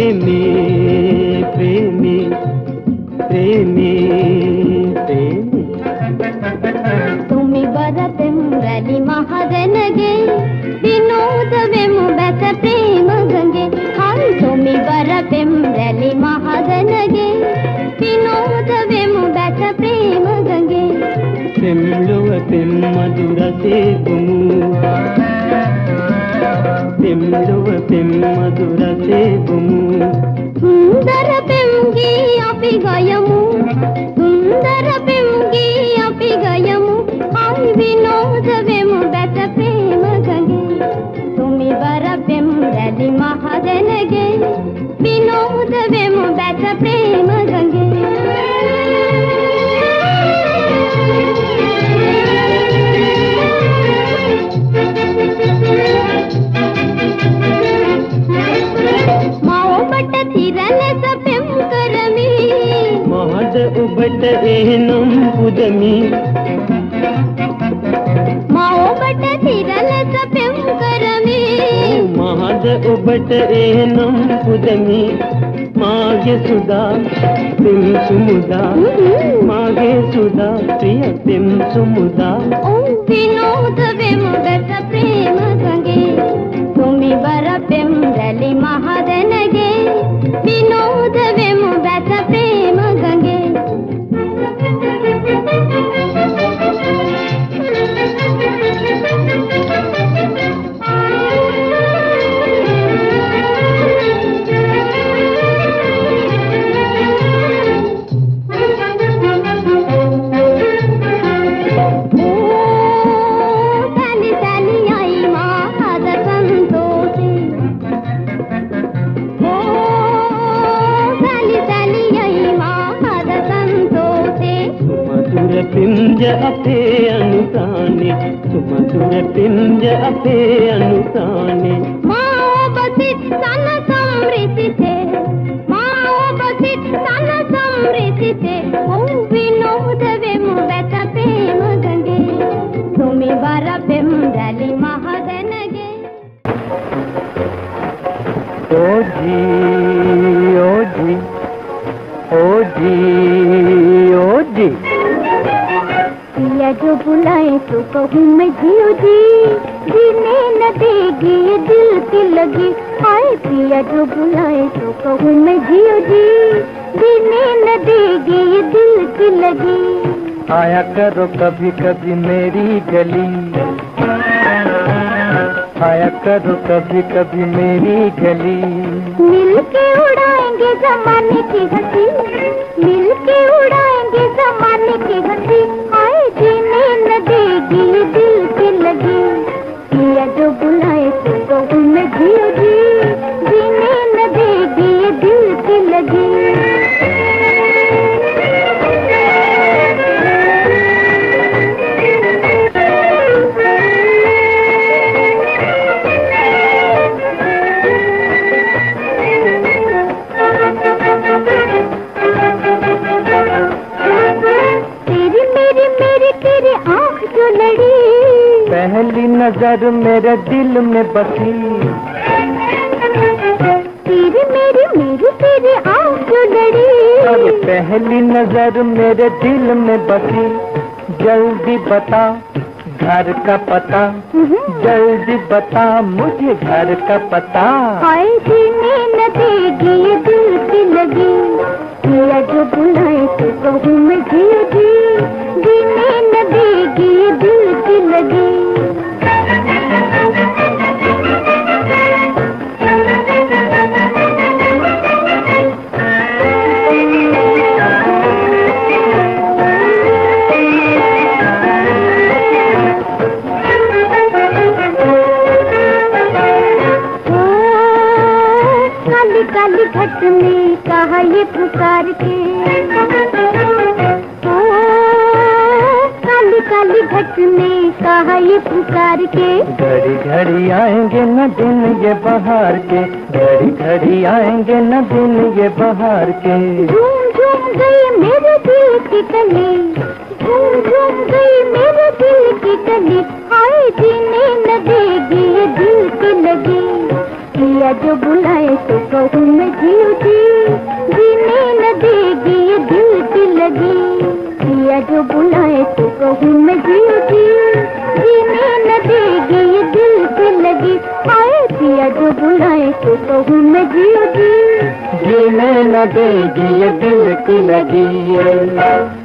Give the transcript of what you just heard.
प्रेमी प्रेमी प्रेमी प्रेमी तुम्ही बरपेंरली महाजनगे विनोदवेमु बेस प्रेम गंगे हाय तुम्ही बरपेंरली महाजनगे विनोदवेमु बेस प्रेम गंगे तेम्लुव तेम्मधुर सेवुमु तेम्लुव तेम्मधुर सेवुमु सुंदर पेंगी अपि गयमु सुंदर पेंगी अपि गयमु हाय विनोदवेमु बेस प्रेम गंगे तुम्ही बरपेंरली महाजनगे विनोदवेमु बेस प्रेम गंगे महद उबट एहनम पुदमी माओ बट तिरल सपेम करमी महद उबट एहनम पुदमी मागे सुधा तिम सुमुदा मागे सुधा प्रिय तिम सुमुदा विनोदवेमु बेस प्रेम गंगे तुम्ही बरपेंरली महाजनगे विनोदवेमु बेस प्रेम गंगे पिंज अपे अनुताने सुमधुर पिंज अपे अनुताने माओ बसित सन समृति थे माओ बसित सन समृति थे ओ विनोदवेमु बेस प्रेम गंगे तुम्ही बरपेंरली महाजनगे ओ जी ओ जी ओ जी ओ जी पिया जो बुलाए तो कहूँ मैं जियो जी जीने न देगी ये दिल की लगी हाय पिया जो बुलाए तो कहूँ मैं जियो जी जीने न देगी ये दिल की लगी आया करो कभी कभी मेरी गली आया करो कभी कभी मेरी गली मिल के उड़ाएंगे जमाने की हंसी मिल के उड़ाएंगे जमाने की हंसी हाय जीने न देगी ये दिल की लगी पिया जो बुलाए तो कहूँ मैं जियो जी जीने न देगी ये दिल की लगी पहली नजर मेरे दिल में बसी तेरी मेरी तेरी आँख जो लड़ी पहली नजर मेरे दिल में बसी जल्दी बता घर का पता जल्दी बता मुझे घर का पता हाय जीने न देगी ये दिल की लगी पिया जो बुलाए तो कहूँ मैं जियो जी जीने न देगी ये दिल की लगी काली घट में कहा ये पुकार के काली काली घट में कहा ये पुकार के घड़ी घड़ी आएंगे न दिन ये बहार के घड़ी घड़ी आएंगे न दिन ये बहार के झूम झूम गई मेरे दिल की कली झूम झूम गई मेरे दिल की कली हाय जीने न देगी ये दिल की लगी पिया पिया जो बुलाए तो कहूँ मैं जीव जी, जीने न देगी ये दिल की लगी। पिया जो बुलाए तो कहूँ मैं जीव जी, जीने न देगी ये दिल की लगी। आए पिया जो बुलाए तो कहूँ मैं जीव जी, जीने न देगी ये दिल की लगी।